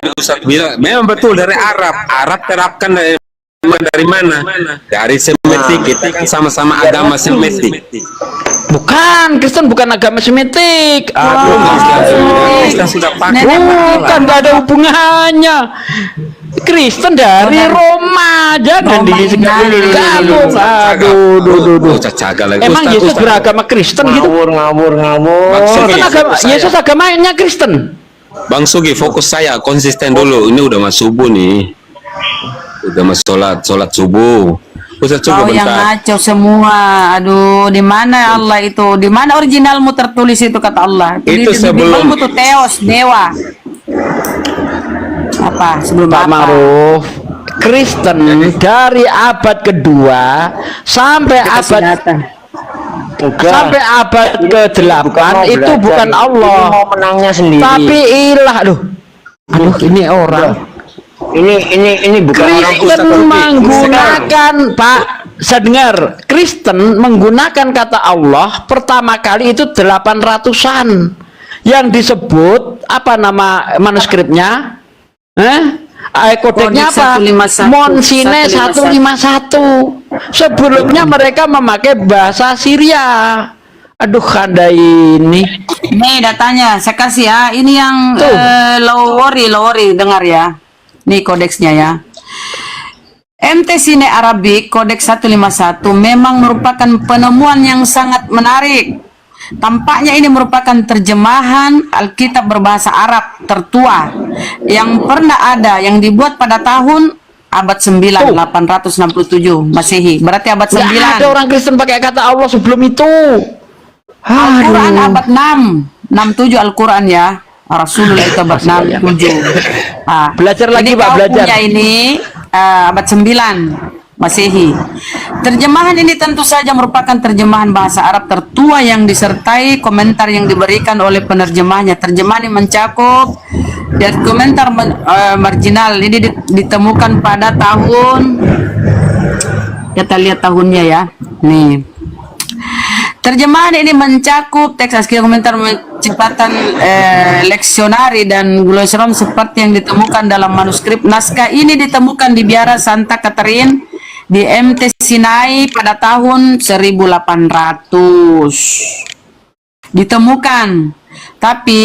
tadi Ustaz bilang memang betul dari Arab. Arab terapkan dari mana? Dari Semitik. Kita kan sama-sama agama Semitik. Bukan, Kristen bukan agama Semitik. Kristen sudah pakai. Bukan, nggak ada hubungannya. Kristen dari Roma, jangan digabung. Aduh. Emang Yesus beragama Kristen gitu? Ngawur. Kan agama Yesus agamanya Kristen. Bang Sugi, fokus saya konsisten dulu. Ini udah mas subuh nih. Udah mas sholat subuh. Ustaz Kau yang ngaco semua. Aduh, di mana Allah itu? Di mana originalmu tertulis itu kata Allah? Itu sebelum itu Theos, dewa. Apa? Sebelum Pak Ma'ruf, Kristen dari abad kedua sampai abad ke-8 itu bukan Allah. Ini mau menangnya sendiri. Tapi ilah, aduh ini orang. Ini bukan Kristen menggunakan Pak, saya dengar Kristen menggunakan kata Allah pertama kali itu 800-an yang disebut apa nama manuskripnya? Kodeknya apa? Monsine 151. Sebelumnya mereka memakai bahasa Syria. Aduh, Anda ini. Nih datanya, saya kasih ya. Ini yang Lowori, dengar ya. Nih kodeksnya ya. MT Sine Arabic Kodeks 151 memang merupakan penemuan yang sangat menarik. Tampaknya ini merupakan terjemahan Alkitab berbahasa Arab tertua yang pernah ada, yang dibuat pada tahun abad 9, 867 Masehi. Berarti abad 9. Nggak ada orang Kristen pakai kata Allah sebelum itu. Al-Quran abad 6, 67 Al-Quran ya. Rasulullah itu abad 67. Belajar lagi Pak, belajar. Ini abad 9 Masehi. Terjemahan ini tentu saja merupakan terjemahan bahasa Arab tertua yang disertai komentar yang diberikan oleh penerjemahnya. Terjemahan ini mencakup dan komentar marginal. Ini ditemukan pada tahun, kita lihat tahunnya ya. Nih. Terjemahan ini mencakup teks asli, komentar kecepatan leksionari dan glosarium seperti yang ditemukan dalam manuskrip. Naskah ini ditemukan di biara Santa Catherine di MT Sinai pada tahun 1800. Ditemukan, tapi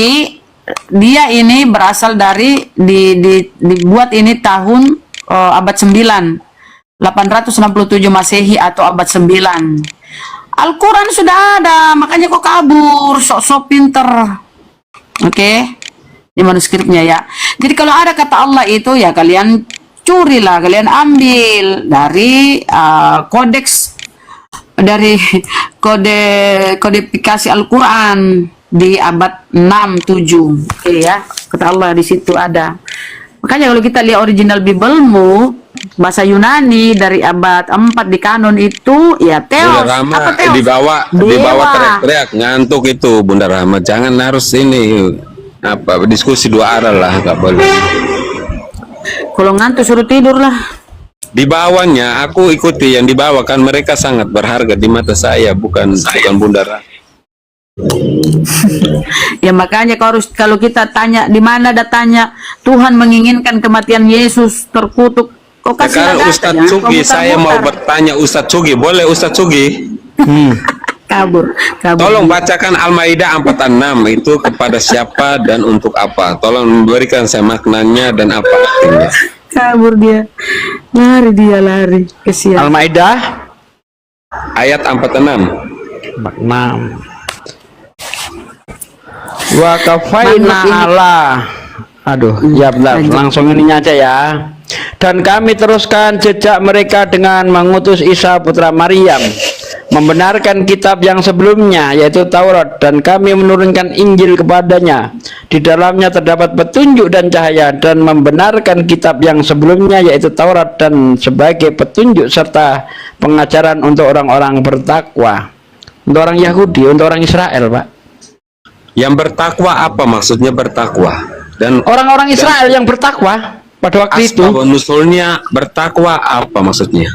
dia ini berasal dari dibuat ini tahun abad 9, 867 Masehi atau abad 9. Al-Quran sudah ada, makanya kok kabur, sok-sok pinter. Oke, di manuskripnya ya. Jadi kalau ada kata Allah itu ya kalian curilah, kalian ambil dari kodeks, dari kodifikasi Al-Quran di abad 6-7. Oke ya, kata Allah di situ ada. Makanya kalau kita lihat original Biblemu bahasa Yunani dari abad 4 di kanon itu ya Theos. Apa Theos? Dibawa teriak-teriak ngantuk itu Bunda Rahma. Jangan harus ini apa diskusi dua arah lah, nggak boleh. Kalau ngantuk suruh tidur lah. Di bawahnya aku ikuti yang dibawakan, mereka sangat berharga di mata saya, bukan Bunda Rahma. Ya makanya kalau kita tanya di mana datanya Tuhan menginginkan kematian Yesus terkutuk. Sekarang Ustadz Sugi, saya mau bertanya Ustadz Sugi, boleh Ustadz Sugi? Kabur. Tolong bacakan Al-Maidah 46 itu kepada siapa dan untuk apa? Tolong memberikan saya maknanya dan apa artinya. Kabur dia, lari kesian. Al-Maidah ayat 46. Wa kafaina Allah. Aduh, ya benar, langsung ininya aja ya. Dan kami teruskan jejak mereka dengan mengutus Isa putra Maryam, membenarkan kitab yang sebelumnya yaitu Taurat, dan kami menurunkan Injil kepadanya. Di dalamnya terdapat petunjuk dan cahaya, dan membenarkan kitab yang sebelumnya yaitu Taurat, dan sebagai petunjuk serta pengajaran untuk orang-orang bertakwa. Untuk orang Yahudi, untuk orang Israel, Pak. Yang bertakwa apa maksudnya bertakwa? Dan orang-orang Israel yang bertakwa pada waktu itu. Nusulnya bertakwa apa maksudnya?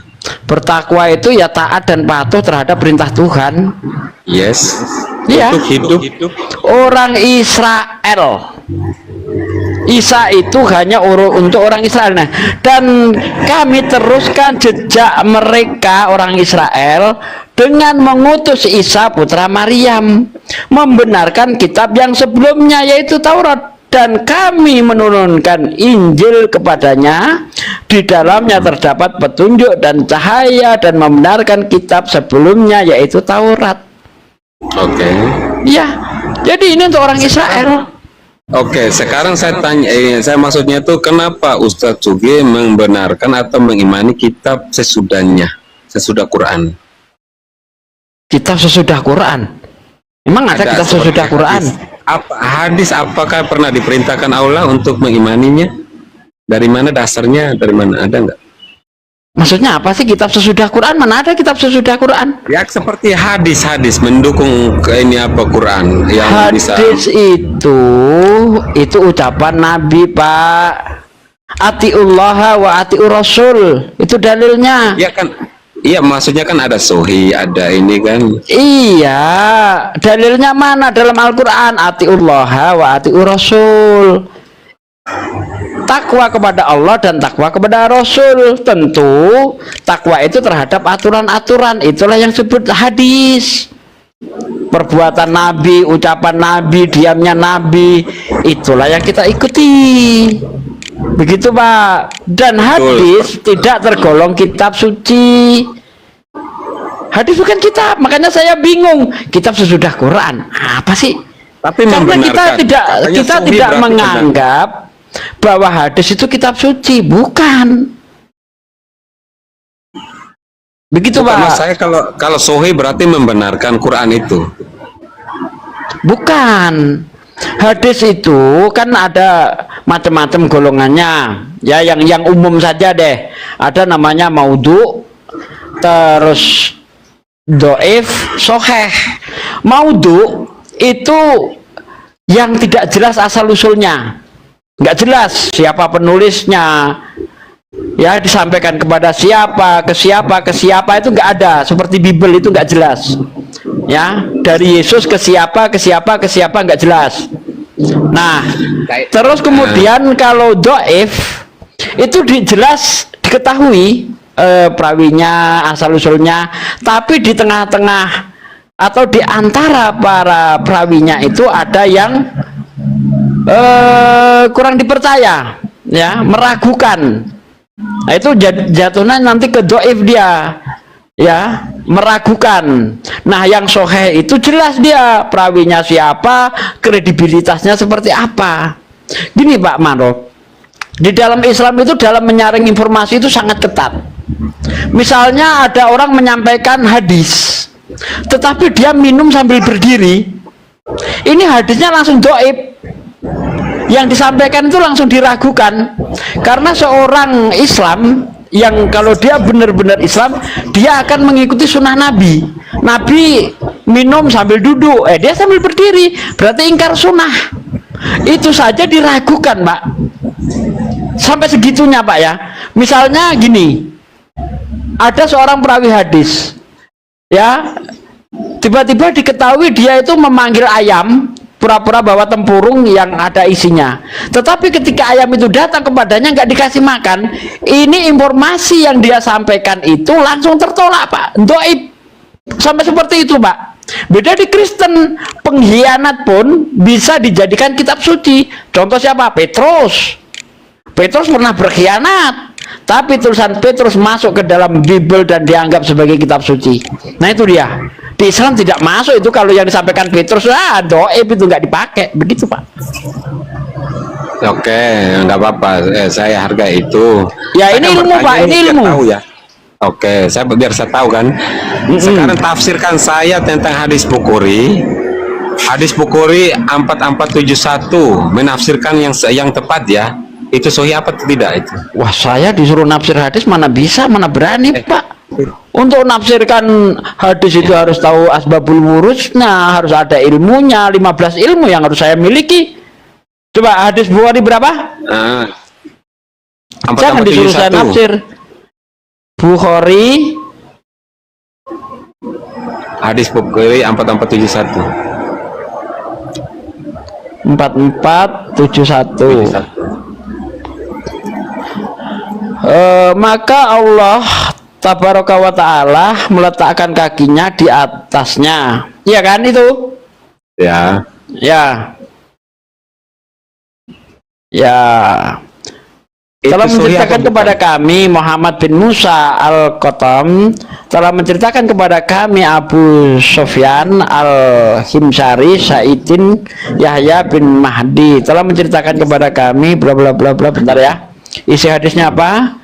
Bertakwa itu ya taat dan patuh terhadap perintah Tuhan. Yes. Iya. Untuk hidup orang Israel Isa itu hanya untuk orang Israel. Nah, dan kami teruskan jejak mereka orang Israel dengan mengutus Isa putra Maryam, membenarkan kitab yang sebelumnya yaitu Taurat, dan kami menurunkan Injil kepadanya. Di dalamnya terdapat petunjuk dan cahaya, dan membenarkan kitab sebelumnya yaitu Taurat. Oke. Ya, jadi ini untuk orang Israel. Oke, sekarang saya tanya, saya maksudnya tuh kenapa Ustadz Sugi membenarkan atau mengimani kitab sesudahnya, sesudah Quran? Kitab sesudah Quran. Emang ada kitab sesudah Quran? Hadis apakah pernah diperintahkan Allah untuk mengimaninya? Dari mana dasarnya? Dari mana, ada nggak? Maksudnya apa sih kitab sesudah Quran? Mana ada kitab sesudah Quran? Ya seperti hadis-hadis mendukung ke ini apa Quran yang Hadis bisa. itu ucapan Nabi, Pak. Atiullah wa atiur Rasul. Itu dalilnya. Ya kan? Iya, maksudnya kan ada sohi, ada ini kan. Iya, dalilnya mana dalam Al-Quran? Atiullah wa atiur Rasul. Takwa kepada Allah dan takwa kepada Rasul. Tentu takwa itu terhadap aturan-aturan, itulah yang disebut hadis. Perbuatan Nabi, ucapan Nabi, diamnya Nabi, itulah yang kita ikuti. Begitu, Pak. Dan hadis tidak tergolong kitab suci. Hadis bukan kitab, makanya saya bingung. Kitab sesudah Quran apa sih? Tapi Karena kita membenarkan. tidak menganggap bahwa hadis itu kitab suci, bukan. Begitu, Bukan, Pak. saya kalau sohi berarti membenarkan Quran itu. Bukan. Hadis itu kan ada macam-macam golongannya. Ya, yang umum saja deh. Ada namanya maudhu, terus doif, soheh. Maudhu itu yang tidak jelas asal usulnya, nggak jelas siapa penulisnya, ya disampaikan kepada siapa, ke siapa itu nggak ada. Seperti Bible itu nggak jelas, ya dari Yesus ke siapa nggak jelas. Nah, terus kemudian kalau doif itu jelas diketahui perawinya, asal usulnya, tapi di tengah-tengah atau di antara para perawinya itu ada yang kurang dipercaya, ya, meragukan. Nah, itu jatuhnya nanti ke doif dia, ya, meragukan. Nah, yang soheh itu jelas dia perawinya siapa, kredibilitasnya seperti apa. Gini, Pak Maro, di dalam Islam itu dalam menyaring informasi itu sangat ketat. Misalnya ada orang menyampaikan hadis, tetapi dia minum sambil berdiri, ini hadisnya langsung doib. Yang disampaikan itu langsung diragukan, karena seorang Islam yang kalau dia benar-benar Islam, dia akan mengikuti sunnah Nabi. Nabi minum sambil duduk, dia sambil berdiri, berarti ingkar sunnah. Itu saja diragukan, Pak. Sampai segitunya, Pak, ya. Misalnya gini, ada seorang perawi hadis, ya, tiba-tiba diketahui dia itu memanggil ayam, pura-pura bawa tempurung yang ada isinya, tetapi ketika ayam itu datang kepadanya nggak dikasih makan. Ini informasi yang dia sampaikan itu langsung tertolak, Pak. Doib. Sampai seperti itu, Pak. Beda di Kristen, pengkhianat pun bisa dijadikan kitab suci. Contoh siapa? Petrus pernah berkhianat, tapi tulisan Petrus masuk ke dalam Bible dan dianggap sebagai kitab suci. Nah, itu dia. Di Islam tidak masuk itu. Kalau yang disampaikan Petrus, doib itu nggak dipakai. Begitu, Pak. Oke, nggak apa-apa. Saya hargai itu. Ya, ini ilmu, Pak. Ini ilmu. Tahu ya. Oke, biar saya tahu kan. Sekarang tafsirkan saya tentang hadis Bukhari. Hadis Bukhari 4471 menafsirkan yang tepat, ya. Itu sahih apa tidak itu? Wah, saya disuruh nafsir hadis mana bisa, mana berani, Pak. Untuk nafsirkan hadis itu harus tahu asbabul wurusnya, harus ada ilmunya, 15 ilmu yang harus saya miliki. Coba hadis Bukhari berapa? Jangan disuruh saya nafsir. Bukhari hadis Bukhari 4471 4471. Maka Allah tabaraka wa ta'ala meletakkan kakinya di atasnya. Iya kan itu? Ya. Ya. Ya. Itu Telah Suri menceritakan apa kepada bukan? kami Muhammad bin Musa al-Qatam, telah menceritakan kepada kami Abu Sufyan al-Himsari Saidin Yahya bin Mahdi, telah menceritakan kepada kami bla bla bla bla. Bentar ya, isi hadisnya apa?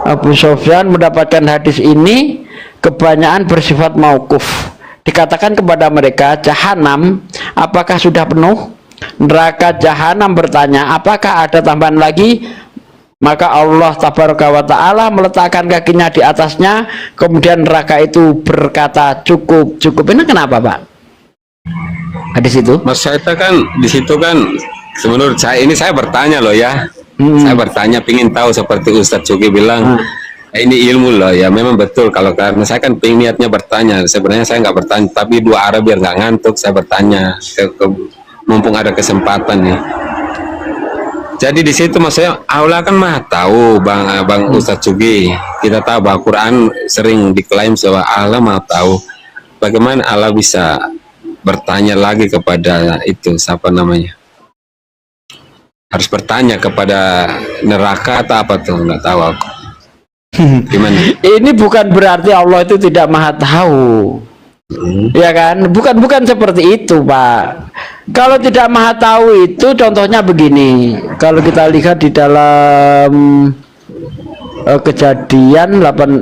Abu Sufyan mendapatkan hadis ini kebanyakan bersifat mauquf. Dikatakan kepada mereka, Jahanam apakah sudah penuh? Neraka Jahanam bertanya, apakah ada tambahan lagi? Maka Allah tabaraka wa ta'ala meletakkan kakinya di atasnya. Kemudian neraka itu berkata, cukup, cukup. Ini kenapa, Pak? Hadis itu? Mas saya kan di situ kan, menurut saya ini saya bertanya loh ya. Saya bertanya, pingin tahu seperti Ustadz Cuki bilang. Ini ilmu loh ya, memang betul. Kalau karena saya kan pengen niatnya bertanya, sebenarnya saya nggak bertanya, tapi dua arah biar nggak ngantuk, saya bertanya mumpung ada kesempatan nih. Jadi di situ maksudnya Allah kan maha tahu, bang Ustadz Cugi. Kita tahu bahwa Quran sering diklaim bahwa Allah maha tahu. Bagaimana Allah bisa bertanya lagi kepada itu siapa namanya? Harus bertanya kepada neraka atau apa tuh? Nggak tahu aku. Gimana? Ini bukan berarti Allah itu tidak maha tahu. Ya kan? Bukan seperti itu, Pak. Kalau tidak maha tahu itu contohnya begini. Kalau kita lihat di dalam Kejadian 18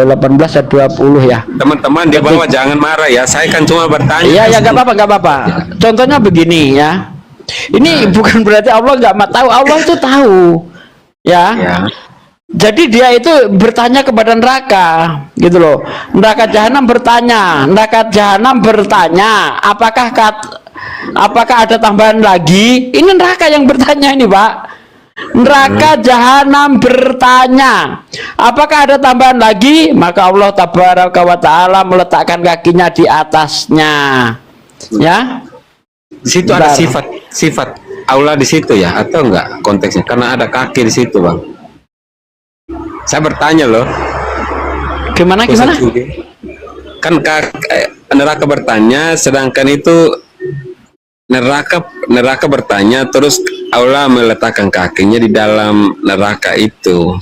ayat 20 ya. Teman-teman di bawah jangan marah ya. Saya kan cuma bertanya. Iya, ya nggak apa-apa. Contohnya begini ya. Ini bukan berarti Allah nggak tahu. Allah itu tahu. Ya. Jadi dia itu bertanya kepada neraka, gitu loh. Neraka Jahanam bertanya, apakah ada tambahan lagi? Ini neraka yang bertanya ini, Pak. Neraka Jahanam bertanya, apakah ada tambahan lagi? Maka Allah tabaraka wa ta'ala meletakkan kakinya di atasnya. Ya. Di situ ada sifat Allah di situ ya, atau enggak konteksnya? Karena ada kaki di situ, Bang. Saya bertanya loh. Gimana? Kan neraka bertanya, sedangkan itu neraka bertanya, terus Allah meletakkan kakinya di dalam neraka itu.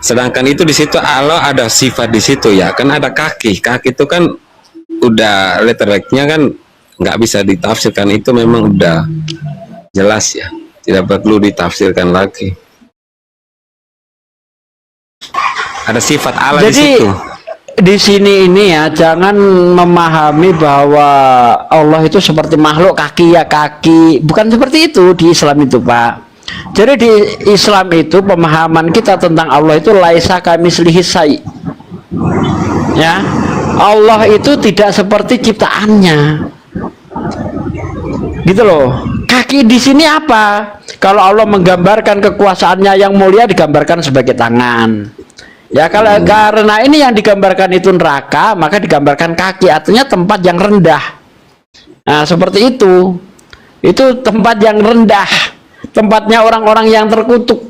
Sedangkan itu di situ Allah ada sifat di situ ya, kan ada kaki. Kaki itu kan udah letternya kan nggak bisa ditafsirkan, itu memang udah jelas ya, tidak perlu ditafsirkan lagi. Ada sifat Allah di situ. Di sini ini ya, jangan memahami bahwa Allah itu seperti makhluk kaki ya kaki. Bukan seperti itu di Islam itu, Pak. Jadi di Islam itu pemahaman kita tentang Allah itu laisa kamitslihi syai'. Ya. Allah itu tidak seperti ciptaannya. Gitu loh. Kaki di sini apa? Kalau Allah menggambarkan kekuasaannya yang mulia digambarkan sebagai tangan. Ya karena ini yang digambarkan itu neraka, maka digambarkan kaki, artinya tempat yang rendah. Nah, seperti itu. Itu tempat yang rendah. Tempatnya orang-orang yang terkutuk.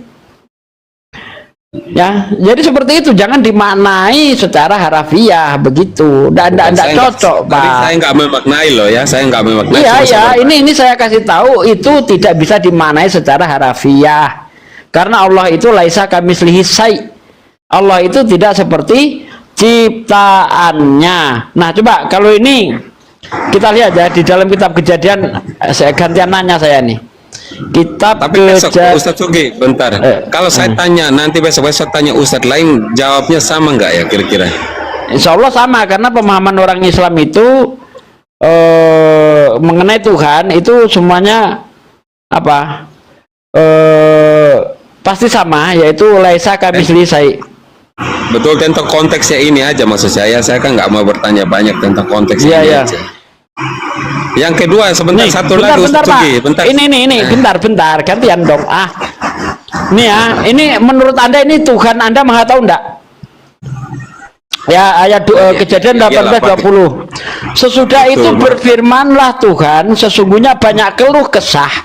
Ya, jadi seperti itu, jangan dimaknai secara harafiah begitu. Tidak cocok, Pak. Saya nggak memaknai loh ya, saya nggak memaknai. Iya, ini saya kasih tahu itu tidak bisa dimaknai secara harafiah. Karena Allah itu laisa kamitslihi syai'. Allah itu tidak seperti ciptaannya. Nah, coba kalau ini kita lihat ya di dalam kitab Kejadian, saya gantian nanya saya nih. Kitab Kejadian. Ustadz Sugi, bentar. Kalau saya tanya nanti besok tanya Ustadz lain, jawabnya sama nggak ya kira-kira? Insya Allah sama, karena pemahaman orang Islam itu mengenai Tuhan itu semuanya apa? Pasti sama, yaitu laisa kamitslihi syai'. Betul, tentang konteksnya ini aja maksud saya kan nggak mau bertanya banyak tentang konteks ini aja. Yang kedua sebentar, nih, satu lagi bentar, Sugi, bentar. Ini bentar gantian dong. Nih ya, ini menurut Anda ini Tuhan Anda maha tahu enggak? Ya, ayat Kejadian 18:20. Sesudah itu berfirmanlah Tuhan, sesungguhnya banyak keluh kesah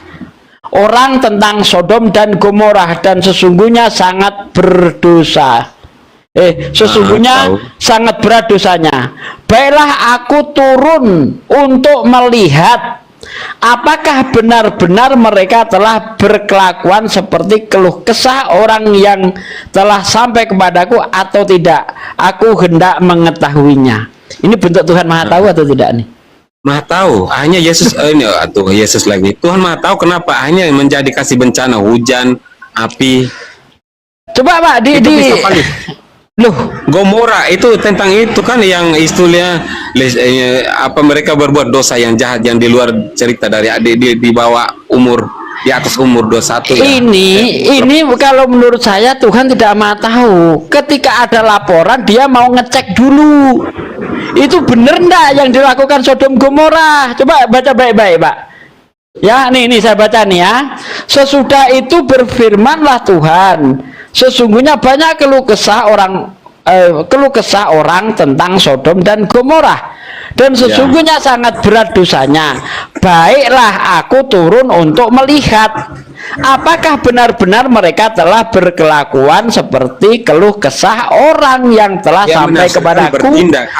orang tentang Sodom dan Gomorrah, dan sesungguhnya sangat berdosa. Sesungguhnya sangat berat dosanya. Baiklah, aku turun untuk melihat apakah benar-benar mereka telah berkelakuan seperti keluh kesah orang yang telah sampai kepadaku atau tidak. Aku hendak mengetahuinya. Ini bentuk Tuhan Maha Tahu atau tidak nih? Maha tahu, hanya Yesus ini atau Yesus lagi. Tuhan Maha tahu kenapa hanya menjadi kasih bencana hujan, api. Coba Pak Itu bisa paling. Loh, Gomora itu tentang itu kan yang istilahnya apa mereka berbuat dosa yang jahat yang di luar cerita dari di bawah umur, di atas umur 21 ya. Ini kalau menurut saya Tuhan tidak mau tahu. Ketika ada laporan dia mau ngecek dulu. Itu benar enggak yang dilakukan Sodom Gomora? Coba baca baik-baik, Pak. Ya, nih saya baca nih ya. Sesudah itu berfirmanlah Tuhan, sesungguhnya banyak keluh kesah orang tentang Sodom dan Gomorrah, dan sesungguhnya sangat berat dosanya. Baiklah, aku turun untuk melihat apakah benar-benar mereka telah berkelakuan seperti keluh kesah orang yang telah sampai kepadaku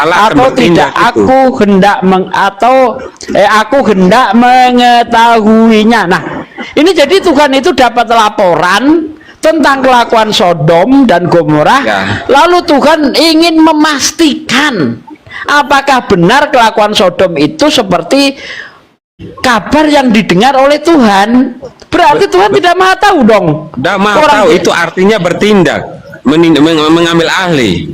atau tidak. Aku hendak mengetahuinya. Nah, ini jadi Tuhan itu dapat laporan tentang kelakuan Sodom dan Gomorrah, lalu Tuhan ingin memastikan apakah benar kelakuan Sodom itu seperti kabar yang didengar oleh Tuhan. Berarti Tuhan tidak maha tahu dong. Tidak maha tahu, itu artinya bertindak, mengambil ahli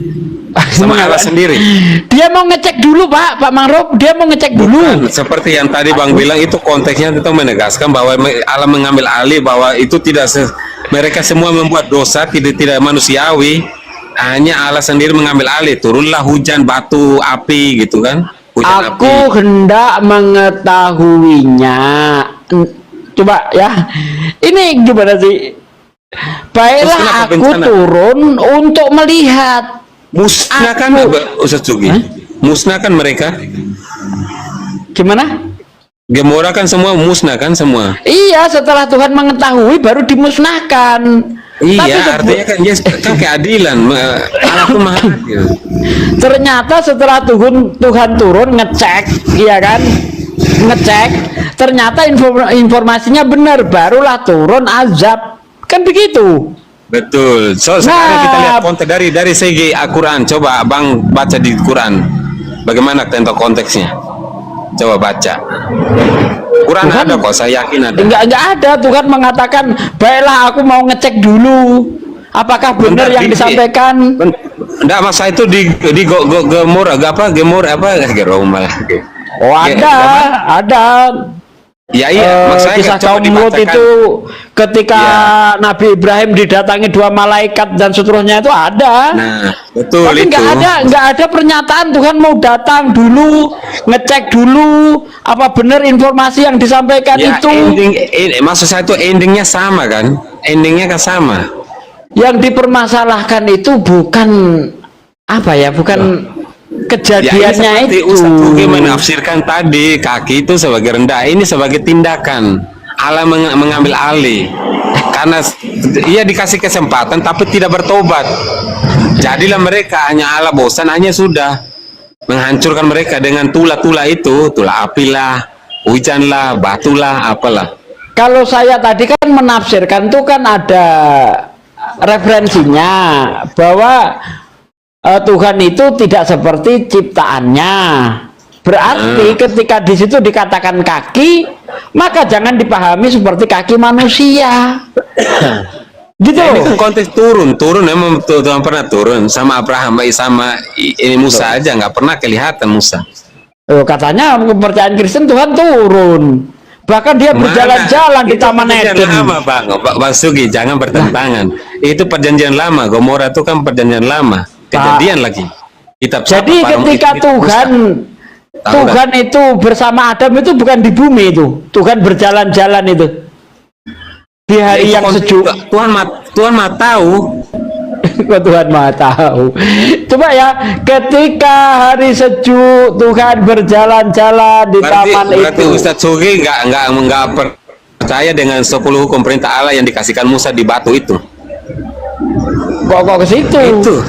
sama Allah sendiri. Dia mau ngecek dulu, Pak Mangrop, dia mau ngecek dulu. Bukan, seperti yang tadi Bang bilang, itu konteksnya itu menegaskan bahwa Allah mengambil alih, bahwa itu tidak mereka semua membuat dosa, tidak manusiawi. Hanya Allah sendiri mengambil alih. Turunlah hujan, batu, api gitu kan. Hujan, aku api. Hendak mengetahuinya. Coba ya. Ini gimana sih? Baiklah, aku turun untuk melihat. Musnahkan Ustaz Sugi? Musnahkan mereka. Gimana? Gomora kan semua musnah kan semua. Iya, setelah Tuhan mengetahui baru dimusnahkan. Iya, artinya kan kan keadilan. Allah tuh maha adil. Ternyata setelah Tuhan turun ngecek, iya kan? Ngecek, ternyata informasinya benar, barulah turun azab. Kan begitu. Betul. So sekarang kita lihat konteks dari segi Al-Quran. Coba Abang baca di Quran. Bagaimana tentang konteksnya? Coba baca. Quran Tuhan, ada kok, saya yakin ada. Enggak ada. Tuhan mengatakan, baiklah aku mau ngecek dulu apakah benar yang disampaikan. Enggak, masa itu di Gomora apa? Oh, ada. Ya iya, kisah kaum Lut itu ketika Nabi Ibrahim didatangi 2 malaikat dan seterusnya itu ada. Nah, betul. Tapi itu nggak ada pernyataan Tuhan mau datang dulu, ngecek dulu apa benar informasi yang disampaikan ya, itu. Maksud saya itu endingnya sama kan? Endingnya kan sama. Yang dipermasalahkan itu bukan apa ya? Bukan kejadiannya ya, itu. Ustaz Tugi menafsirkan tadi kaki itu sebagai rendah, ini sebagai tindakan Allah mengambil alih karena ia dikasih kesempatan tapi tidak bertobat. Jadilah mereka hanya Allah bosan, hanya sudah menghancurkan mereka dengan tula-tula itu, tula api lah, hujan lah, batu lah, apalah. Kalau saya tadi kan menafsirkan tuh kan ada referensinya bahwa Tuhan itu tidak seperti ciptaannya. Berarti ketika di situ dikatakan kaki, maka jangan dipahami seperti kaki manusia. Gitu. Ya, ini kan konteks turun memang Tuhan pernah turun sama Abraham, sama ini Musa aja nggak pernah kelihatan Musa. Katanya kepercayaan Kristen Tuhan turun. Bahkan dia berjalan-jalan di Taman Eden. Lama, Bang Sugi, jangan bertentangan. Itu perjanjian lama. Gomora itu kan perjanjian lama. Kejadian lagi. Jadi ketika Tuhan itu bersama Adam itu bukan di bumi itu. Tuhan berjalan-jalan itu. Di hari yang sejuk. Tuhan mah tahu. Tuhan maha tahu. Coba ya, ketika hari sejuk Tuhan berjalan-jalan di taman itu. Berarti Ustaz Sugi nggak percaya dengan 10 hukum perintah Allah yang dikasihkan Musa di batu itu. Kok ke situ? Itu.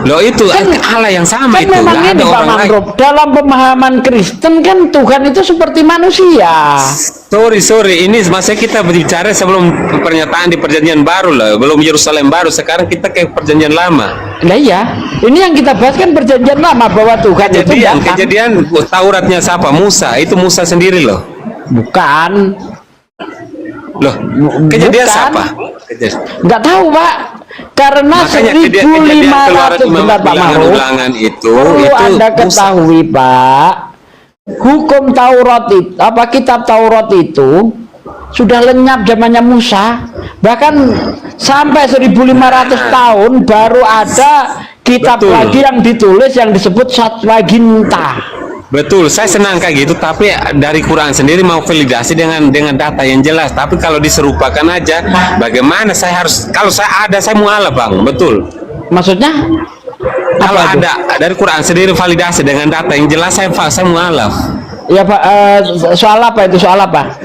Loh itu Allah yang sama Kan itu. memang Nggak ini ada Pak orang lain. Mangrub, dalam pemahaman Kristen kan Tuhan itu seperti manusia. Sorry, ini masa kita berbicara sebelum pernyataan di perjanjian baru lah, belum Yerusalem baru. Sekarang kita ke perjanjian lama. Nah iya, ini yang kita bahas kan perjanjian lama, bahwa Tuhan itu datang. Kejadian Tauratnya siapa? Musa. Itu Musa sendiri loh. Bukan. Loh, kejadian Bukan. siapa? Nggak tahu Pak, karena Makanya 1.500 benar Pak Maruf. ulangan itu Anda Musa. ketahui Pak, hukum Taurat itu, kitab Taurat itu sudah lenyap zamannya Musa. Bahkan sampai 1.500 tahun baru ada kitab Betul. lagi yang ditulis yang disebut Satwaginta. Betul, saya senang kayak gitu, tapi dari Quran sendiri mau validasi dengan data yang jelas. Tapi kalau diserupakan aja, bagaimana saya harus, kalau saya ada, saya mualaf Bang, betul. Maksudnya? Kalau Apa itu? ada dari Quran sendiri validasi dengan data yang jelas, saya mualaf. Ya Pak, soal apa itu? Soal apa?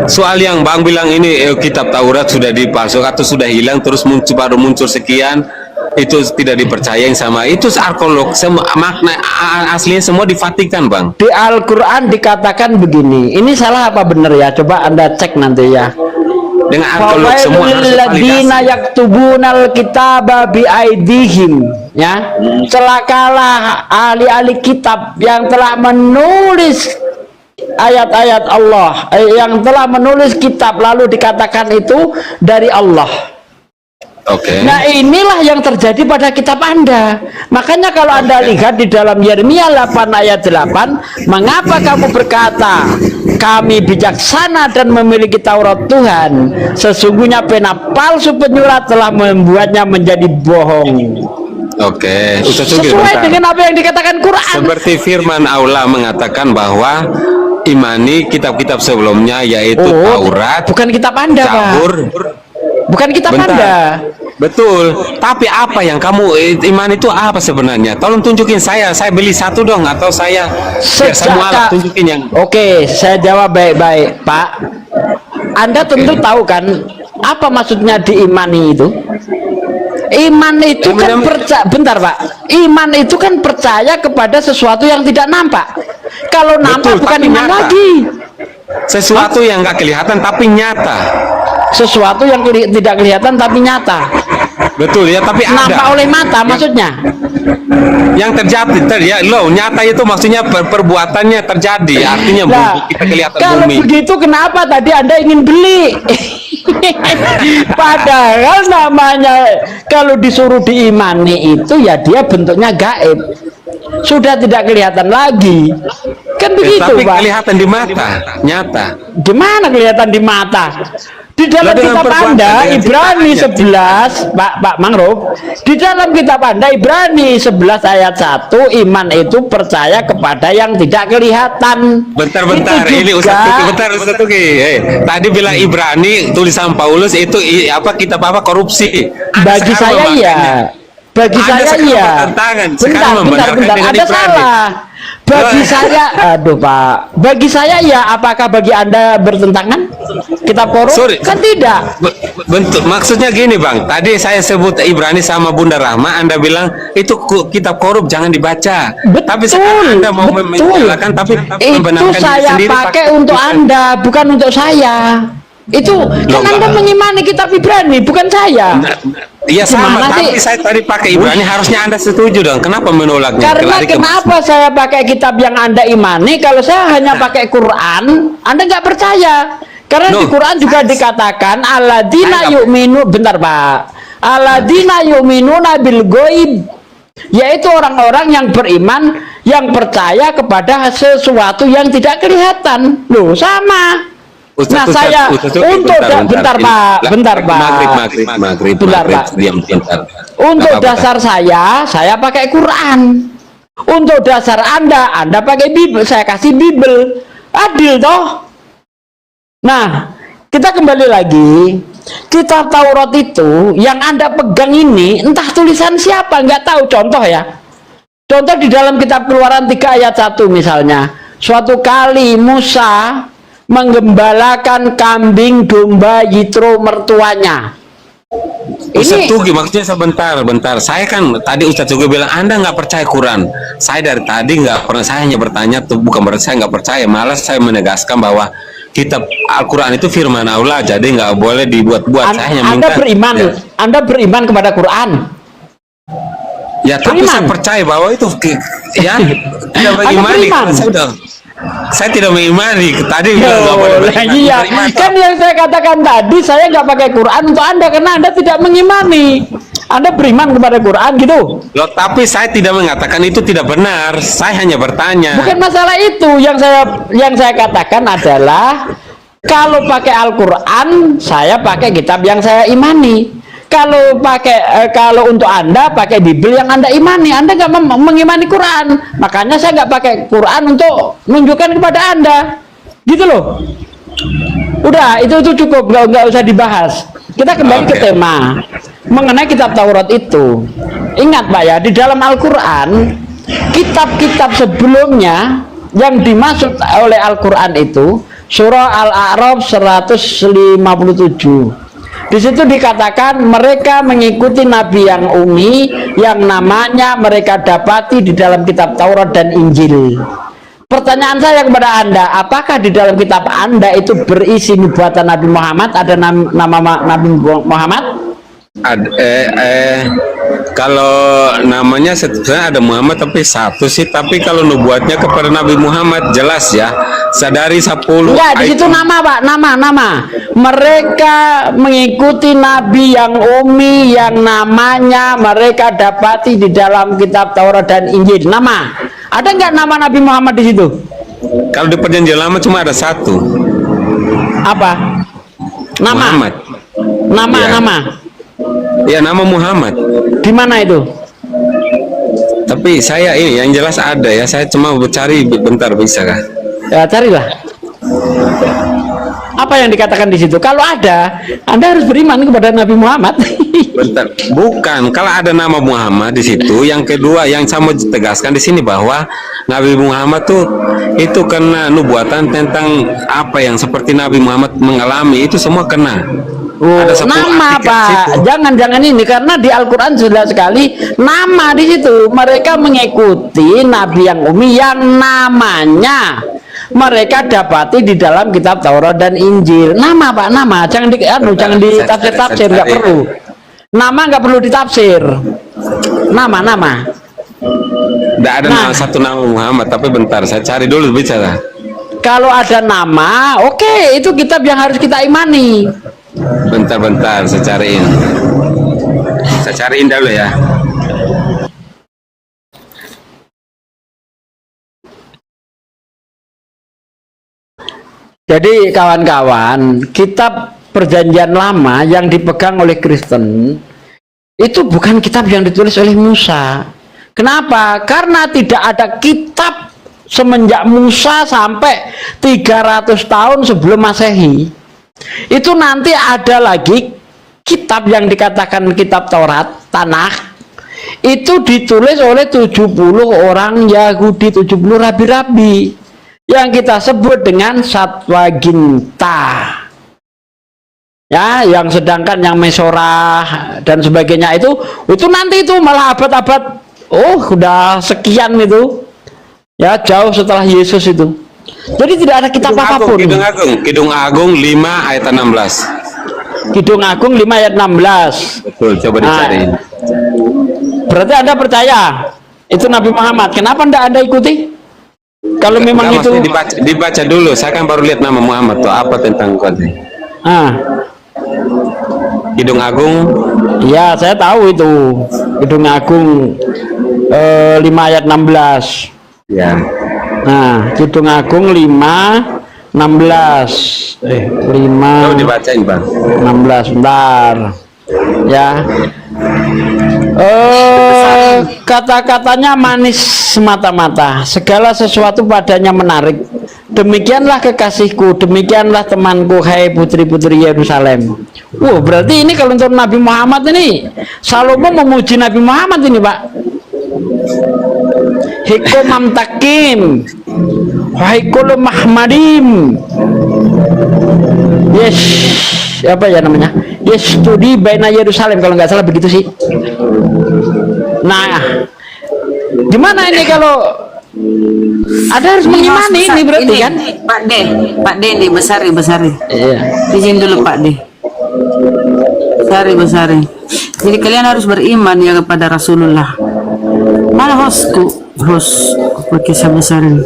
Soal yang Bang bilang ini kitab Taurat sudah dipalsukan atau sudah hilang, terus baru muncul sekian, itu tidak dipercayain sama itu arkeolog, semua makna aslinya semua di Vatikan Bang. Di Al-Quran dikatakan begini, ini salah apa benar ya? Coba Anda cek nanti ya. Dengan arkeolog semua harus Fawailul validasi. yaktubunal kitaba biaidihim, ya. Celakalah ahli-ahli kitab yang telah menulis ayat-ayat Allah, yang telah menulis kitab lalu dikatakan itu dari Allah. Oke. Nah inilah yang terjadi pada kitab Anda. Makanya kalau Anda lihat di dalam Yeremia 8 ayat 8, mengapa kamu berkata kami bijaksana dan memiliki Taurat Tuhan, sesungguhnya pena palsu penyurat telah membuatnya menjadi bohong. Oke. Sesuai dengan apa yang dikatakan Quran. Seperti firman Allah mengatakan bahwa imani kitab-kitab sebelumnya yaitu Taurat, bukan kitab Anda Pak. Zabur. Bukan kitab Bentar. Anda. Betul, tapi apa yang kamu iman itu apa sebenarnya? Tolong tunjukin saya beli satu dong, atau saya biar saya mualaf, tunjukin yang. Oke, saya jawab baik-baik Pak. Anda tentu tahu kan apa maksudnya diimani itu? Iman itu kan percaya, bentar Pak. Iman itu kan percaya kepada sesuatu yang tidak nampak. Kalau nampak Betul, bukan tapi iman nyata. lagi. Sesuatu yang nggak kelihatan tapi nyata. Sesuatu yang tidak kelihatan tapi nyata. Betul ya, tapi Nampak ada oleh mata maksudnya. yang terjadi ya loh, nyata itu maksudnya perbuatannya terjadi, artinya Nah, kita kelihatan kalau bumi. begitu kenapa tadi Anda ingin beli? Padahal namanya kalau disuruh diimani itu ya dia bentuknya gaib. Sudah tidak kelihatan lagi. Kan begitu, Tapi Pak. kelihatan di mata, nyata. Gimana kelihatan di mata? Di dalam Lah, dengan kitab perbuatan, Anda dengan Ibrani ciptaannya. 11 Pak Mangrove, di dalam kitab Anda Ibrani 11 ayat 1, iman itu percaya kepada yang tidak kelihatan. Bentar, Itu ini juga- Ustaz Tuki. Tadi bilang Ibrani tulisan Paulus itu apa kitab apa korupsi. Anda Bagi sekarang saya iya. memakannya. Bagi Anda saya sekarang iya. bertentangan, Bentar, sekarang bentar, membenarkan bentar. dengan Anda Ibrani. salah. Bagi saya, aduh Pak. Bagi saya ya. Apakah bagi Anda bertentangan? Kitab korup? Sorry. Kan tidak. Bentuk maksudnya gini Bang, tadi saya sebut Ibrani sama Bunda Rahma, Anda bilang itu kitab korup jangan dibaca. Betul, Tapi sekarang Anda mau betul. menyalahkan, tapi Itu membenarkan diri saya sendiri pakai untuk Anda, bukan untuk saya. Itu kan Loh, Anda Pak. mengimani kitab Ibrani, bukan saya. Iya sama, Gimana tapi sih? saya tadi pakai Ibrani, harusnya Anda setuju dong. Kenapa menolaknya? Karena Lari ke- kenapa saya pakai kitab yang Anda imani, kalau saya hanya pakai Quran, Anda nggak percaya. Karena di No. Quran juga dikatakan alladzina Saya nggak- yu'minu, bentar Pak, alladzina yu'minuna bil ghaib, yaitu orang-orang yang beriman, yang percaya kepada sesuatu yang tidak kelihatan. Loh, sama. Nah, saya untuk bentar Pak, bentar Pak. Maghrib, Bentar, Pak. diam bentar. Untuk Nggak apa-apa. dasar saya pakai Quran. Untuk dasar Anda pakai Bible, saya kasih Bible. Adil toh? Nah, kita kembali lagi. Kitab Taurat itu yang Anda pegang ini entah tulisan siapa, nggak tahu. Contoh ya. Contoh di dalam kitab Keluaran 3 ayat 1 misalnya. Suatu kali Musa menggembalakan kambing domba Yitro mertuanya. Ustaz Ini Tugi, maksudnya bentar. Saya kan tadi Ustaz Tugi bilang Anda nggak percaya Quran. Saya dari tadi nggak pernah, saya hanya bertanya tuh, bukan berarti saya nggak percaya, malah saya menegaskan bahwa kitab Al-Quran itu firman Allah, jadi nggak boleh dibuat-buat. Saya hanya Anda minta, beriman, ya. Anda beriman kepada Quran. Ya, tapi Beriman. saya percaya bahwa itu ya tidak mengimani. beriman. Saya tidak mengimani. Tadi bilang nggak boleh beriman. Iya, Beriman kan apa? yang saya katakan tadi, saya nggak pakai Quran untuk Anda karena Anda tidak mengimani. Anda beriman kepada Quran gitu. Loh, tapi saya tidak mengatakan itu tidak benar. Saya hanya bertanya. Bukan masalah itu, yang saya katakan adalah kalau pakai Al-Quran, saya pakai kitab yang saya imani. Kalau untuk Anda pakai Bible yang Anda imani, Anda nggak mengimani Quran, makanya saya nggak pakai Quran untuk menunjukkan kepada Anda, gitu loh. Udah, itu cukup, nggak usah dibahas. Kita kembali ke tema mengenai kitab Taurat itu. Ingat Pak ya, di dalam Al-Quran, kitab-kitab sebelumnya yang dimaksud oleh Al-Quran itu surah Al-A'raf 157. Di situ dikatakan mereka mengikuti nabi yang umi yang namanya mereka dapati di dalam kitab Taurat dan Injil. Pertanyaan saya kepada Anda, apakah di dalam kitab Anda itu berisi nubuatan Nabi Muhammad? Ada nama Nabi Muhammad? Kalau namanya sebenarnya ada Muhammad tapi satu sih, tapi kalau nubuatnya kepada Nabi Muhammad jelas ya, sadari 10. Enggak, di situ nama Pak, nama. Mereka mengikuti nabi yang umi yang namanya mereka dapati di dalam kitab Taurat dan Injil. Nama. Ada nggak nama Nabi Muhammad di situ? Kalau di perjanjian lama cuma ada satu. Apa? Nama. Muhammad. Ya. Nama. Ya, nama Muhammad. Di mana itu? Tapi saya ini yang jelas ada ya. Saya cuma cari bentar, bisa kah? Ya carilah. Apa yang dikatakan di situ? Kalau ada, Anda harus beriman kepada Nabi Muhammad. Bentar. Bukan. Kalau ada nama Muhammad di situ, yang kedua yang saya mau tegaskan di sini bahwa Nabi Muhammad tuh itu kena nubuatan tentang apa yang seperti Nabi Muhammad mengalami, itu semua kena. Ada 10 Nama artikel Pak, situ. jangan ini karena di Al-Quran jelas sekali nama di situ. Mereka mengikuti Nabi yang umi yang namanya mereka dapati di dalam kitab Taurat dan Injil. Nama Pak, nama. Jangan ditafsir, nggak perlu. Nama nggak perlu ditafsir. Nama. Tidak ada satu nama Muhammad, tapi bentar saya cari dulu, bicara. Kalau ada nama, oke, itu kitab yang harus kita imani. Bentar, saya cariin. Saya cariin dulu ya. Jadi kawan-kawan, kitab perjanjian lama yang dipegang oleh Kristen itu bukan kitab yang ditulis oleh Musa. Kenapa? Karena tidak ada kitab semenjak Musa sampai 300 tahun sebelum Masehi. Itu nanti ada lagi kitab yang dikatakan kitab Taurat, Tanakh. Itu ditulis oleh 70 orang Yahudi, 70 rabi-rabi yang kita sebut dengan Septuaginta. Ya, yang sedangkan yang Mesorah dan sebagainya itu nanti itu malah abad-abad udah sekian itu. Ya, jauh setelah Yesus itu. Jadi tidak ada kitab apapun. Kidung Agung 5 ayat 16. Kidung Agung 5 ayat 16. Betul, coba dicariin. Berarti Anda percaya itu Nabi Muhammad. Kenapa Anda ikuti? Kalau memang itu dibaca dulu. Saya kan baru lihat nama Muhammad tuh, apa tentang konten. Kidung Agung. Ya, saya tahu itu. Kidung Agung 5 ayat 16. Ya. Nah, Kidung Agung 5 16. 5. Coba dibacain, Bang. 16 bentar. Ya. Kata-katanya manis semata-mata, segala sesuatu padanya menarik. Demikianlah kekasihku, demikianlah temanku, hai putri-putri Yerusalem. Berarti ini kalau untuk Nabi Muhammad ini, Salomo memuji Nabi Muhammad ini, Pak. Hikomam takim, Wahikul Mahmadim. Yes, apa ya namanya? Yes, studi Baina Yerusalem kalau nggak salah begitu sih. Nah, gimana ini kalau ada harus mengimani ini berarti kan? Pak D nih besari. Iya. Izin dulu Pak D. Besari. Jadi kalian harus beriman ya kepada Rasulullah. Mana hostku? Host pakai besari.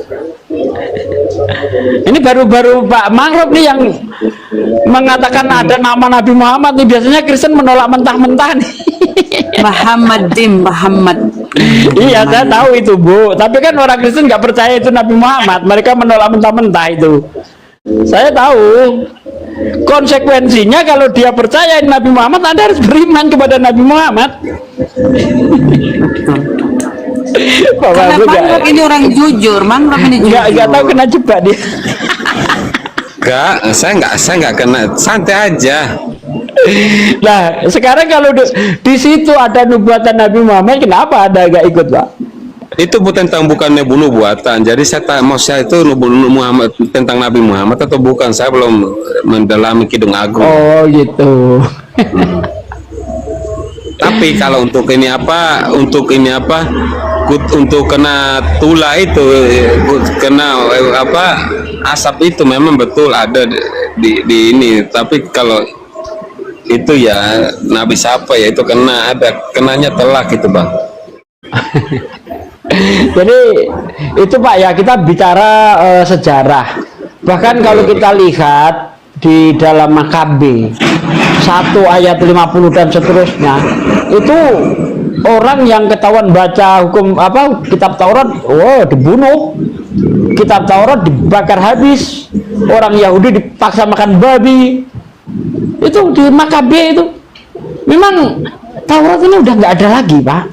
Ini baru-baru Pak Mangrove nih yang mengatakan ada nama Nabi Muhammad nih. Biasanya Kristen menolak mentah-mentah nih. Muhammad. Iya, saya tahu itu, Bu. Tapi kan orang Kristen nggak percaya itu Nabi Muhammad. Mereka menolak mentah-mentah itu. Saya tahu. Konsekuensinya kalau dia percaya Nabi Muhammad, Anda harus beriman kepada Nabi Muhammad. Karena Mangrove ini orang jujur. Nggak tahu kena jebak dia. Saya nggak kena, santai aja. Nah, sekarang kalau di situ ada nubuatan Nabi Muhammad, kenapa Anda nggak ikut, Pak? Itu bukannya bunuh buatan. Jadi mau saya itu bunuh Muhammad tentang Nabi Muhammad atau bukan? Saya belum mendalami Kidung Agung. Oh, gitu. Tapi kalau untuk kena tula itu, kena asap itu memang betul ada di ini. Tapi kalau itu ya Nabi siapa ya itu kenanya telak gitu, Bang. Jadi itu Pak ya, kita bicara sejarah. Bahkan kalau kita lihat di dalam Makabe 1 ayat 50 dan seterusnya, itu orang yang ketahuan baca hukum kitab Taurat, dibunuh. Kitab Taurat dibakar habis. Orang Yahudi dipaksa makan babi. Itu di Makabe itu. Memang Taurat ini udah nggak ada lagi, Pak.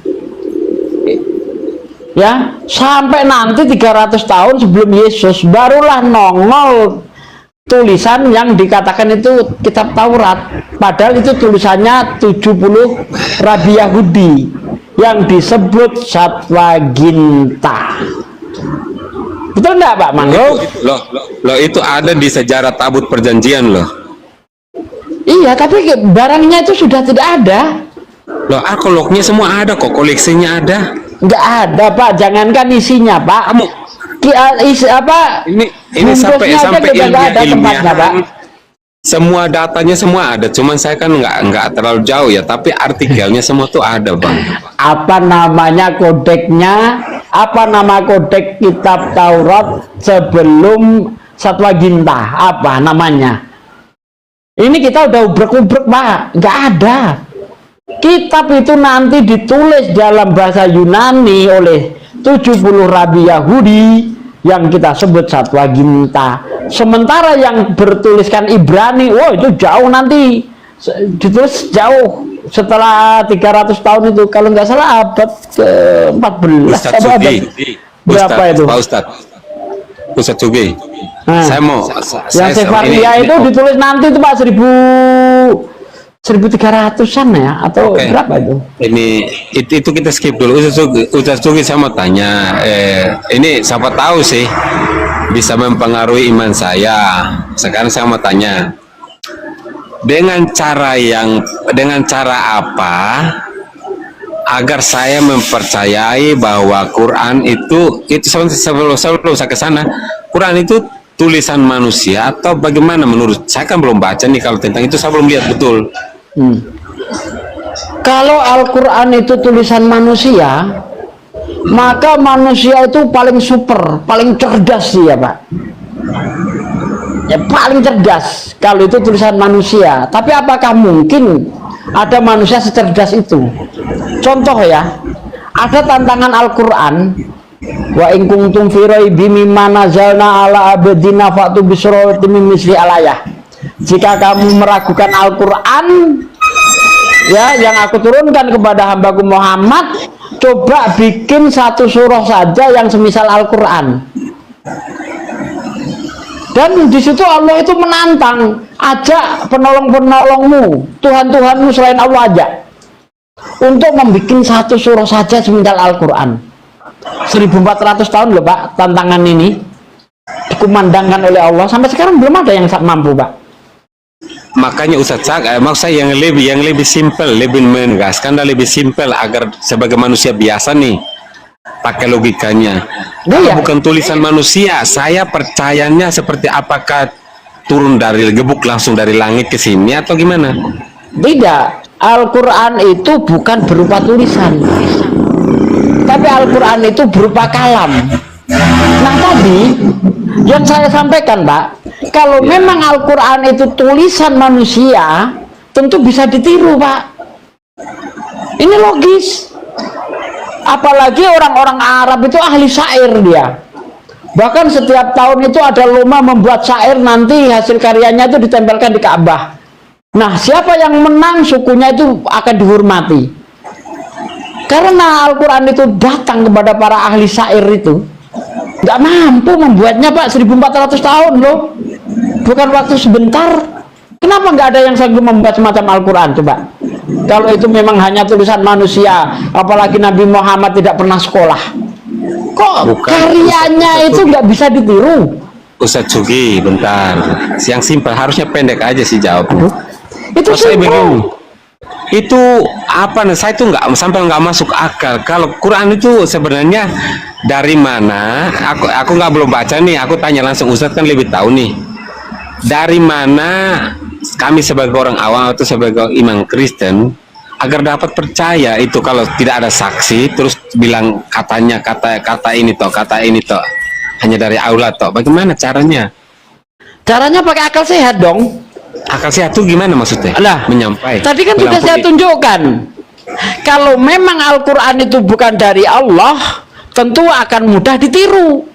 Ya, sampai nanti 300 tahun sebelum Yesus barulah nongol tulisan yang dikatakan itu kitab Taurat. Padahal itu tulisannya 70 rabi Yahudi yang disebut Satwaginta. Betul enggak, Pak Mangrove? Loh, itu ada di sejarah tabut perjanjian loh. Iya, tapi barangnya itu sudah tidak ada. Loh, arkeolognya semua ada kok, koleksinya ada. Nggak ada, Pak. Jangankan isinya, Pak. Ini sampai tempatnya, Pak. Semua datanya semua ada. Cuman saya kan nggak terlalu jauh ya. Tapi artikelnya semua tuh ada, Bang. Apa namanya kodeknya? Apa nama kodek kitab Taurat sebelum Satwaginta? Apa namanya? Ini kita udah ubrek-ubrek, Pak. Nggak ada. Kitab itu nanti ditulis dalam bahasa Yunani oleh 70 rabi Yahudi yang kita sebut Satwaginta. Sementara yang bertuliskan Ibrani, itu jauh nanti. Ditulis jauh setelah 300 tahun itu. Kalau nggak salah abad ke-14. Berapa itu? Pak Ustadz Sugi. Saya mau yang Sefaria itu ditulis nanti itu, Pak, 1300-an ya, atau berapa itu? Itu kita skip dulu. Ustaz Sugi saya mau tanya, ini siapa tahu sih bisa mempengaruhi iman saya. Sekarang saya mau tanya, dengan cara apa agar saya mempercayai bahwa Quran itu sebelum saya ke sana, Quran itu tulisan manusia atau bagaimana? Menurut saya kan belum baca nih, kalau tentang itu saya belum lihat betul. Kalau Al-Quran itu tulisan manusia, maka manusia itu paling super, paling cerdas dia, Pak. Ya, paling cerdas kalau itu tulisan manusia. Tapi apakah mungkin ada manusia secerdas itu? Contoh ya, ada tantangan Al-Quran, wa in kuntum fi raibin mimma nazalna ala abdina fa'tu bi suratin min misli alayah. Jika kamu meragukan Al-Quran ya yang aku turunkan kepada hambaku Muhammad, coba bikin satu surah saja yang semisal Al-Quran. Dan di situ Allah itu menantang, ajak penolong-penolongmu, Tuhan-Tuhanmu selain Allah, ajak untuk membuat satu surah saja semisal Al-Quran. 1400 tahun loh Pak, tantangan ini dikumandangkan oleh Allah, sampai sekarang belum ada yang mampu Pak. Makanya Ustadz maksud saya yang lebih simpel, lebih menegaskan dan lebih simpel agar sebagai manusia biasa nih pakai logikanya. Kalau Iya. bukan tulisan manusia, saya percayanya seperti apakah turun dari gebuk langsung dari langit ke sini atau gimana? Tidak, Al-Quran itu bukan berupa tulisan, tapi Al-Quran itu berupa kalam. Nah tadi yang saya sampaikan Pak, kalau memang Al-Quran itu tulisan manusia, tentu bisa ditiru Pak. Ini logis. Apalagi orang-orang Arab itu ahli syair dia. Bahkan setiap tahun itu ada lomba membuat syair, nanti hasil karyanya itu ditempelkan di Ka'bah. Nah, siapa yang menang sukunya itu akan dihormati. Karena Al-Quran itu datang kepada para ahli syair itu, nggak mampu membuatnya Pak, 1400 tahun loh. Bukan waktu sebentar. Kenapa nggak ada yang sanggup membuat semacam Al-Quran coba? Kalau itu memang hanya tulisan manusia, apalagi Nabi Muhammad tidak pernah sekolah. Kok Bukan, karyanya itu nggak bisa ditiru? Ustadz Sugi, bentar. Yang simpel, harusnya pendek aja sih jawab. Itu Maksud saya simpel. begini, itu apa nih? Saya tuh nggak masuk akal. Kalau Quran itu sebenarnya dari mana? Aku nggak belum baca nih. Aku tanya langsung, Ustadz kan lebih tahu nih. Dari mana kami sebagai orang awam atau sebagai imam Kristen agar dapat percaya itu kalau tidak ada saksi terus bilang katanya kata ini toh hanya dari Allah toh? Bagaimana caranya? Caranya pakai akal sehat dong. Akal sehat itu gimana maksudnya? Lah, Menyampaikan. tadi kan sudah saya tunjukkan. Kalau memang Al-Quran itu bukan dari Allah, tentu akan mudah ditiru.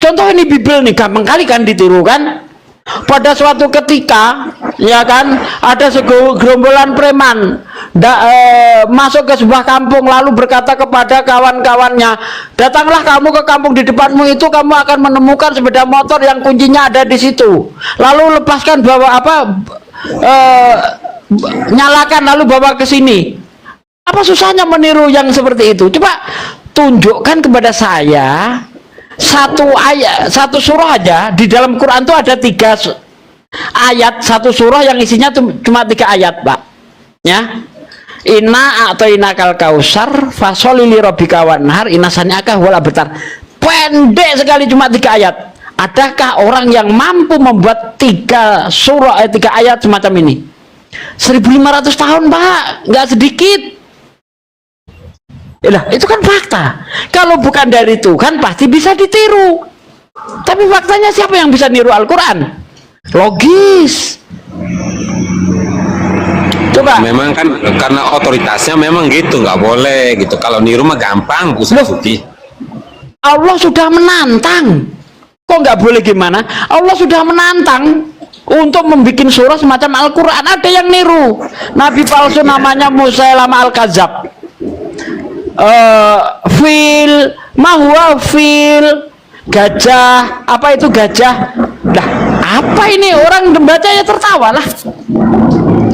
Contoh ini Bible nih, gampang kali kan ditiru kan? Pada suatu ketika, ya kan, ada segerombolan preman masuk ke sebuah kampung lalu berkata kepada kawan-kawannya, datanglah kamu ke kampung di depanmu itu, kamu akan menemukan sepeda motor yang kuncinya ada di situ. Lalu lepaskan nyalakan lalu bawa ke sini. Apa susahnya meniru yang seperti itu? Coba tunjukkan kepada saya satu ayat, satu surah aja di dalam Quran itu ada 3 ayat, satu surah yang isinya cuma 3 ayat Pak, ya. Inna a'tainakal kausar fasholli li rabbika wanhar inna sani'aka wal abtar. Pendek sekali, cuma 3 ayat. Adakah orang yang mampu membuat 3 surah 3 ayat semacam ini? 1500 tahun Pak, nggak sedikit. Nah, itu kan fakta. Kalau bukan dari Tuhan pasti bisa ditiru. Tapi faktanya siapa yang bisa niru Al-Quran? Logis. Coba. Memang kan karena otoritasnya memang gitu, nggak boleh gitu. Kalau niru mah gampang, Ustadz Sugi. Allah sudah menantang. Kok nggak boleh gimana? Allah sudah menantang untuk membuat surah semacam Al-Quran. Ada yang niru. Nabi palsu namanya Musailamah Al-Kadzab. Fil gajah, apa itu gajah? Nah, apa ini, orang membacanya tertawa lah.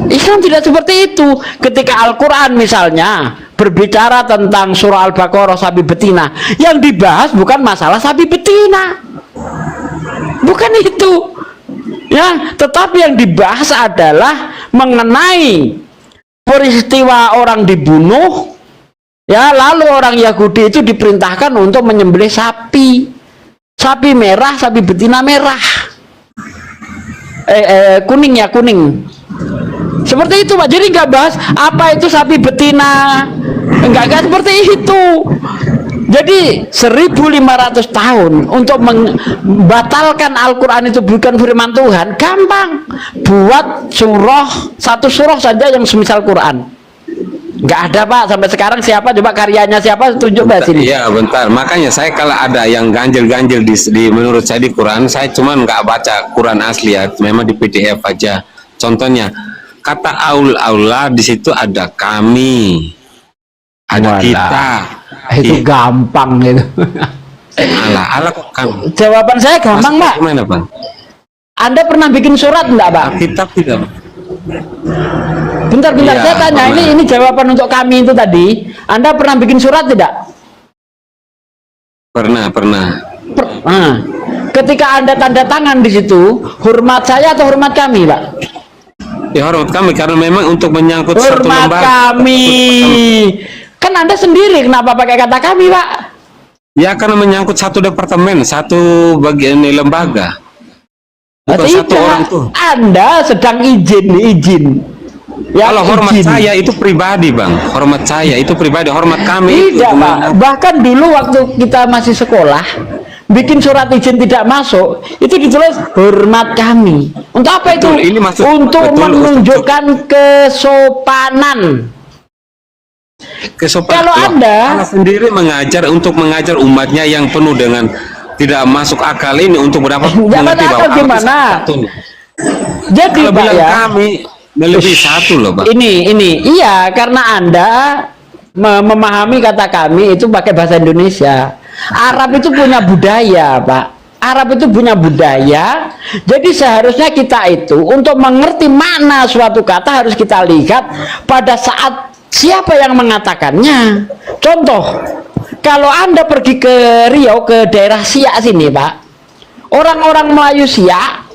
Islam tidak seperti itu. Ketika Al-Quran misalnya berbicara tentang surah Al-Baqarah sapi betina, yang dibahas bukan masalah sapi betina, bukan itu ya, tetapi yang dibahas adalah mengenai peristiwa orang dibunuh. Ya, lalu orang Yahudi itu diperintahkan untuk menyembelih sapi merah, sapi betina merah, kuning ya, kuning. Seperti itu Pak. Jadi nggak bahas apa itu sapi betina, enggak seperti itu. Jadi 1500 tahun untuk membatalkan Al-Quran itu bukan firman Tuhan, gampang. Buat satu surah saja yang semisal Quran. Nggak ada Pak, sampai sekarang. Siapa coba karyanya, siapa tunjuk Mbak sini? Iya bentar, makanya saya kalau ada yang ganjil-ganjil di menurut saya di Quran, saya cuman nggak baca Quran asli ya, memang di PDF aja. Contohnya kata Allah di situ ada kami, ada Walah, kita. itu gampang itu. Allah kok kamu? Jawaban saya gampang Pak. Gimana Bang? Anda pernah bikin surat enggak Pak? Kitab tidak. Bentar, Iya, saya tanya, pernah. ini jawaban untuk kami itu tadi. Anda pernah bikin surat tidak? Pernah. Nah, ketika Anda tanda tangan di situ, hormat saya atau hormat kami, Pak? Ya hormat kami karena memang untuk menyangkut satu Hormat lembaga. kami. Kan Anda sendiri kenapa pakai kata kami, Pak? Ya karena menyangkut satu departemen, satu bagian lembaga. Bukan satu Tidak. orang tuh. Anda sedang izin. Ya, Kalau hormat izin. saya itu pribadi, Bang. Hormat saya itu pribadi, hormat kami itu Tidak, Pak. cuma- Bahkan dulu waktu kita masih sekolah, bikin surat izin tidak masuk, itu ditulis hormat kami. Untuk apa itu? Betul, ini maksud- Untuk betul, menunjukkan kesopanan. kesopanan. Kalau Loh, Anda- Allah sendiri mengajar untuk mengajar umatnya yang penuh dengan tidak masuk akal ini untuk berdapat Jangan mengerti akal bahwa aku gimana? satu-satunya. Jadi, Kalau Pak bilang ya, kami melebihi satu loh, Bang. ini, iya, karena Anda memahami kata kami itu pakai bahasa Indonesia. Arab itu punya budaya, Pak. Arab itu punya budaya. Jadi seharusnya kita itu untuk mengerti makna suatu kata harus kita lihat pada saat siapa yang mengatakannya. Contoh, kalau Anda pergi ke Riau, ke daerah Siak sini, Pak, orang-orang Melayu Siak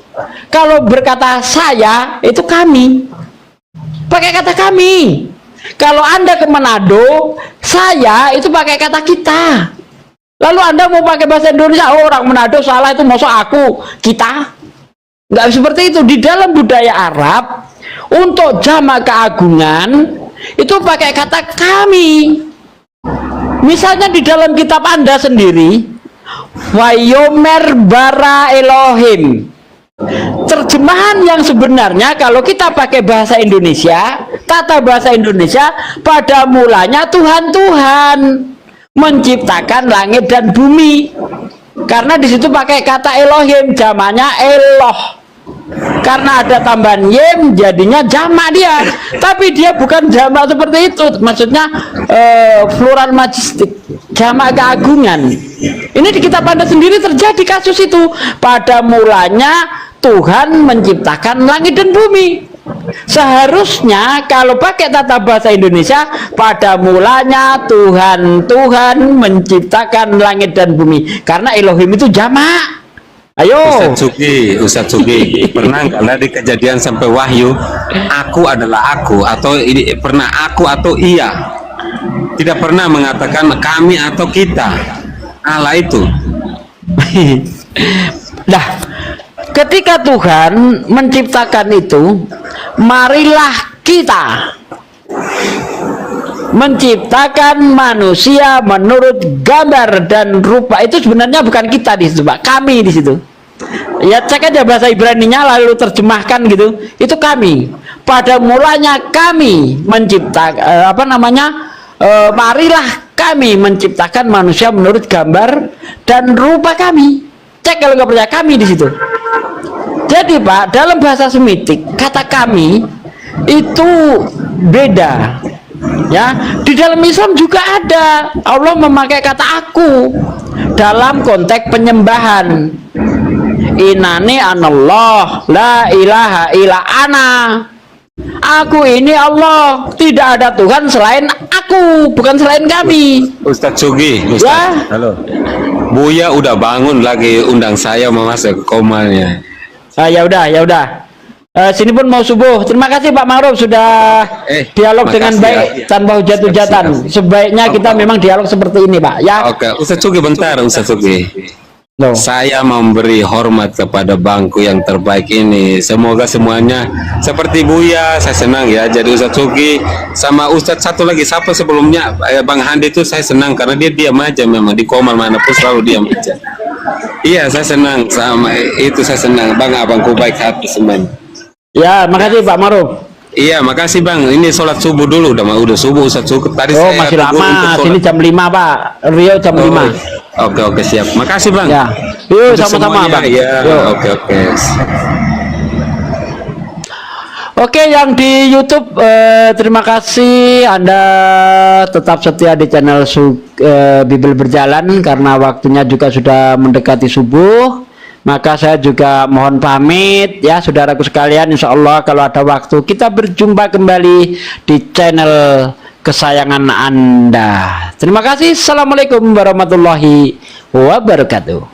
kalau berkata saya itu kami, pakai kata kami. Kalau Anda ke Manado, saya itu pakai kata kita. Lalu Anda mau pakai bahasa Indonesia, oh, orang Manado salah itu masuk aku, kita. Nggak seperti itu. Di dalam budaya Arab, untuk jamak keagungan itu pakai kata kami. Misalnya di dalam kitab Anda sendiri, Wayomer bara Elohim. Terjemahan yang sebenarnya kalau kita pakai bahasa Indonesia, tata bahasa Indonesia, pada mulanya Tuhan menciptakan langit dan bumi. Karena di situ pakai kata Elohim, jamaknya Eloh. Karena ada tambahan yem, jadinya jamak dia. Tapi dia bukan jamak seperti itu. Maksudnya plural majestik, jamak keagungan. Ini di kitab Anda sendiri terjadi kasus itu. Pada mulanya Tuhan menciptakan langit dan bumi. Seharusnya kalau pakai tata bahasa Indonesia, pada mulanya Tuhan menciptakan langit dan bumi. Karena Elohim itu jamak. Ayo. Ustadz Sugi, pernah nggak ada di kejadian sampai wahyu, aku adalah aku, atau ini pernah aku atau iya? Tidak pernah mengatakan kami atau kita. Allah itu. Nah, ketika Tuhan menciptakan itu, marilah kita menciptakan manusia menurut gambar dan rupa. Itu sebenarnya bukan kita di situ, Pak. Kami di situ. Ya, cek aja bahasa Ibrani-nya lalu terjemahkan gitu. Itu kami. Pada mulanya kami menciptakan marilah kami menciptakan manusia menurut gambar dan rupa kami. Cek kalau nggak percaya, kami di situ. Jadi, Pak, dalam bahasa Semitik kata kami itu beda. Ya, di dalam Islam juga ada. Allah memakai kata aku dalam konteks penyembahan. Inani anallah la ilaha illa ana. Aku ini Allah, tidak ada Tuhan selain aku, bukan selain kami. Ustadz Sugi, Ya. Halo. Buya udah bangun lagi undang saya mau masuk ke komanya. Ya udah. Sini pun mau subuh. Terima kasih Pak Ma'ruf sudah dialog makasih dengan baik ya. tanpa hujat-hujatan. Sebaiknya kita memang dialog seperti ini, Pak. Ya. Oke, Ustadz Sugi bentar, Ustadz Sugi. Loh. Saya memberi hormat kepada bangku yang terbaik ini. Semoga semuanya seperti Buya. Saya senang ya. Jadi Ustadz Sugi sama Ustadz satu lagi siapa sebelumnya Bang Handi itu saya senang karena dia diam aja memang di komal manapun selalu diam aja. Iya, saya senang sama itu, saya senang abangku baik hati semuanya. Ya, makasih Pak Ma'ruf. Iya, makasih Bang. Ini sholat subuh dulu, udah subuh Ustadz Sugi. Tadi Oh, saya masih tunggu untuk lama. sholat. Sini jam 5, Pak. Rio jam 5. Oke, siap. Makasih Bang. Ya. Yuk, Untuk sama-sama, semuanya, Bang. Ya, Yuk. oke. Oke, yang di YouTube terima kasih Anda tetap setia di channel Bible Berjalan karena waktunya juga sudah mendekati subuh. Maka saya juga mohon pamit ya saudaraku sekalian. Insya Allah kalau ada waktu kita berjumpa kembali di channel kesayangan Anda. Terima kasih. Assalamualaikum warahmatullahi wabarakatuh.